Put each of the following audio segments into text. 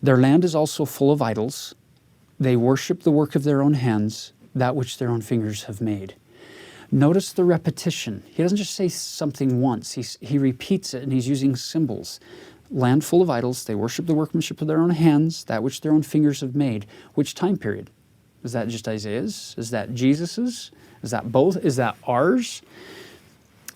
Their land is also full of idols. They worship the work of their own hands, that which their own fingers have made. Notice the repetition. He doesn't just say something once. He repeats it, and he's using symbols. Land full of idols. They worship the workmanship of their own hands, that which their own fingers have made. Which time period? Is that just Isaiah's? Is that Jesus's? Is that both? Is that ours?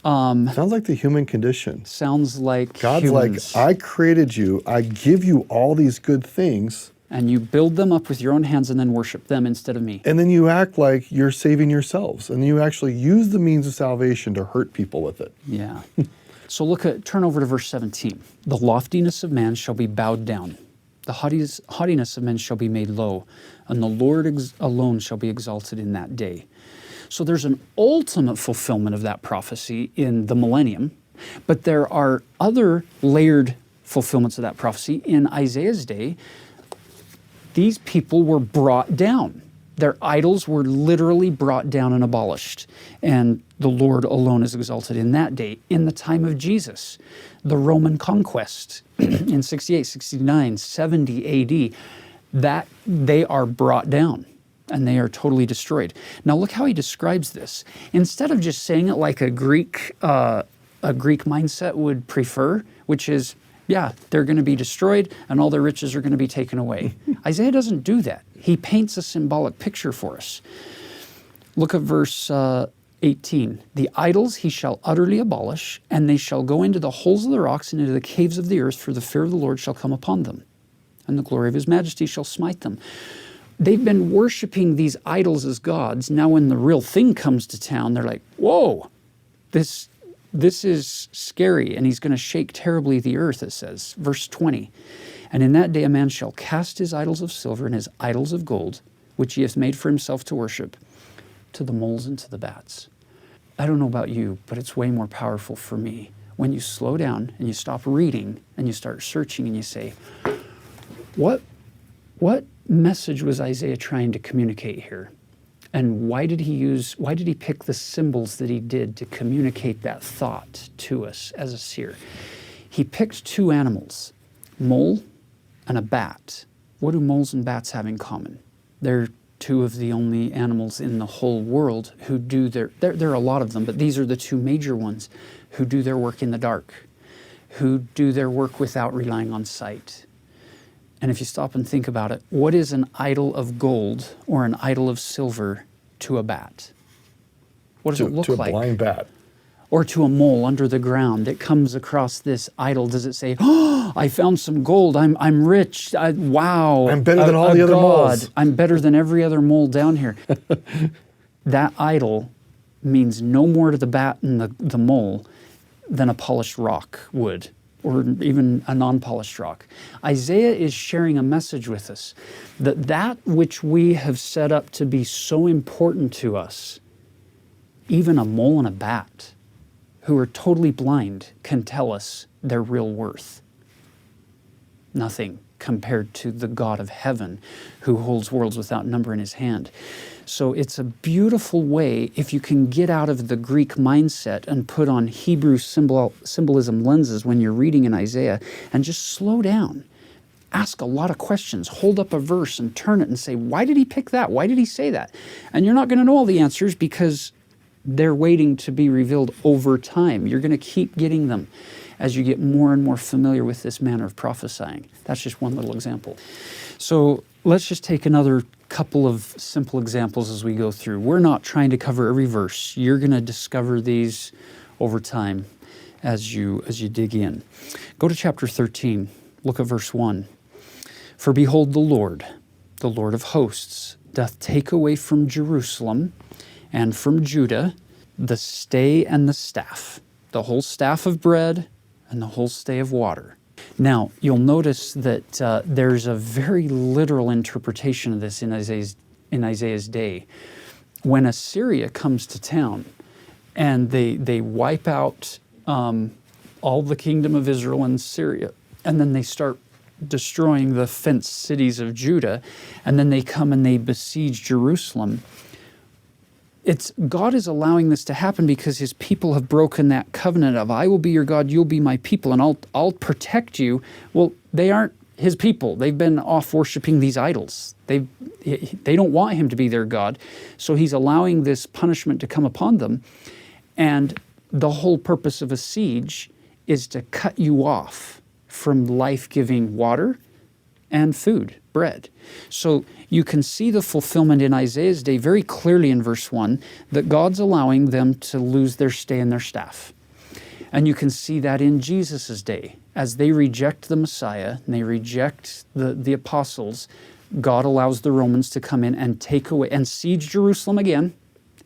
Sounds like the human condition. Sounds like God's humans. like, I created you. I give you all these good things. And you build them up with your own hands and then worship them instead of me. And then you act like you're saving yourselves. And you actually use the means of salvation to hurt people with it. Yeah. So turn over to verse 17. The loftiness of man shall be bowed down. The haughtiness of men shall be made low. And the Lord alone shall be exalted in that day. So there's an ultimate fulfillment of that prophecy in the millennium. But there are other layered fulfillments of that prophecy in Isaiah's day. These people were brought down. Their idols were literally brought down and abolished. And the Lord alone is exalted in that day. In the time of Jesus, the Roman conquest in 68, 69, 70 AD, that they are brought down and they are totally destroyed. Now look how he describes this. Instead of just saying it like a Greek mindset would prefer, which is, yeah, they're going to be destroyed and all their riches are going to be taken away. Isaiah doesn't do that. He paints a symbolic picture for us. Look at verse 18. The idols he shall utterly abolish, and they shall go into the holes of the rocks and into the caves of the earth, for the fear of the Lord shall come upon them, and the glory of his majesty shall smite them. They've been worshiping these idols as gods. Now when the real thing comes to town, they're like, whoa, this is scary, and he's going to shake terribly the earth, it says. Verse 20, and in that day a man shall cast his idols of silver and his idols of gold, which he hath made for himself to worship, to the moles and to the bats. I don't know about you, but it's way more powerful for me when you slow down and you stop reading and you start searching and you say, what message was Isaiah trying to communicate here? And why did he pick the symbols that he did to communicate that thought to us as a seer? He picked two animals, mole and a bat. What do moles and bats have in common? They're two of the only animals in the whole world who do there are a lot of them, but these are the two major ones who do their work in the dark, who do their work without relying on sight. And if you stop and think about it, what is an idol of gold or an idol of silver to a bat? What does it look like? To a blind bat. Or to a mole under the ground that comes across this idol. Does it say, oh, I found some gold, I'm rich, wow. I'm better than all the other moles. I'm better than every other mole down here. That idol means no more to the bat and the mole than a polished rock would, or even a non-polished rock. Isaiah is sharing a message with us that which we have set up to be so important to us, even a mole and a bat who are totally blind can tell us their real worth. Nothing compared to the God of heaven who holds worlds without number in his hand. So it's a beautiful way if you can get out of the Greek mindset and put on Hebrew symbolism lenses when you're reading in Isaiah and just slow down. Ask a lot of questions. Hold up a verse and turn it and say, why did he pick that? Why did he say that? And you're not going to know all the answers because they're waiting to be revealed over time. You're going to keep getting them as you get more and more familiar with this manner of prophesying. That's just one little example. So let's just take another couple of simple examples as we go through. We're not trying to cover every verse. You're going to discover these over time as you dig in. Go to chapter 13. Look at verse 1. For behold, the Lord of hosts, doth take away from Jerusalem and from Judah the stay and the staff, the whole staff of bread and the whole stay of water. Now, you'll notice that there's a very literal interpretation of this in Isaiah's day. When Assyria comes to town and they wipe out all the kingdom of Israel and Syria, and then they start destroying the fenced cities of Judah, and then they come and they besiege Jerusalem. God is allowing this to happen because his people have broken that covenant of, I will be your God, you'll be my people, and I'll protect you. Well, they aren't his people. They've been off worshiping these idols. They don't want him to be their God. So he's allowing this punishment to come upon them. And the whole purpose of a siege is to cut you off from life-giving water and food, bread. So you can see the fulfillment in Isaiah's day very clearly in verse 1, that God's allowing them to lose their stay and their staff. And you can see that in Jesus' day. As they reject the Messiah and they reject the apostles, God allows the Romans to come in and take away and siege Jerusalem again.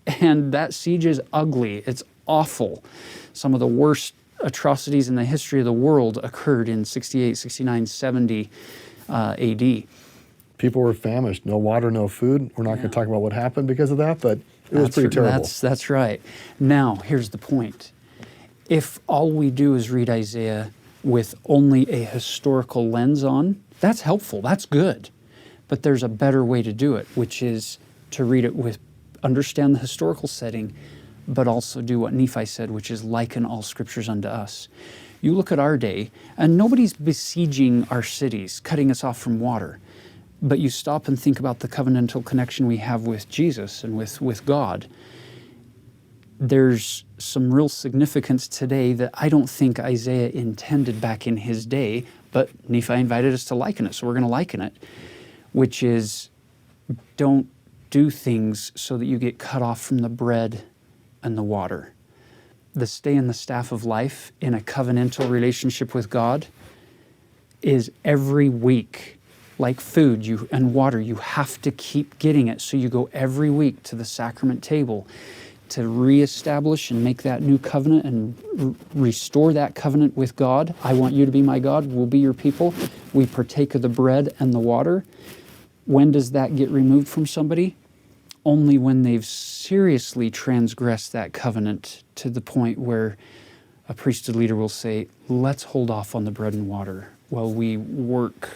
And that siege is ugly. It's awful. Some of the worst atrocities in the history of the world occurred in 68, 69, 70 AD. People were famished, no water, no food. We're not going to talk about what happened because of that, but it was pretty terrible. That's right. Now, here's the point. If all we do is read Isaiah with only a historical lens on, that's helpful, that's good. But there's a better way to do it, which is to read it with, understand the historical setting, but also do what Nephi said, which is liken all scriptures unto us. You look at our day, and nobody's besieging our cities, cutting us off from water. But you stop and think about the covenantal connection we have with Jesus and with God. There's some real significance today that I don't think Isaiah intended back in his day, but Nephi invited us to liken it, so we're going to liken it, which is don't do things so that you get cut off from the bread and the water. The stay and the staff of life in a covenantal relationship with God is every week. Like food and water, you have to keep getting it. So you go every week to the sacrament table to reestablish and make that new covenant and restore that covenant with God. I want you to be my God, we'll be your people. We partake of the bread and the water. When does that get removed from somebody? Only when they've seriously transgressed that covenant to the point where a priesthood leader will say, let's hold off on the bread and water while we work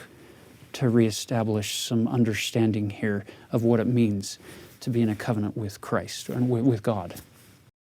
to reestablish some understanding here of what it means to be in a covenant with Christ and with God.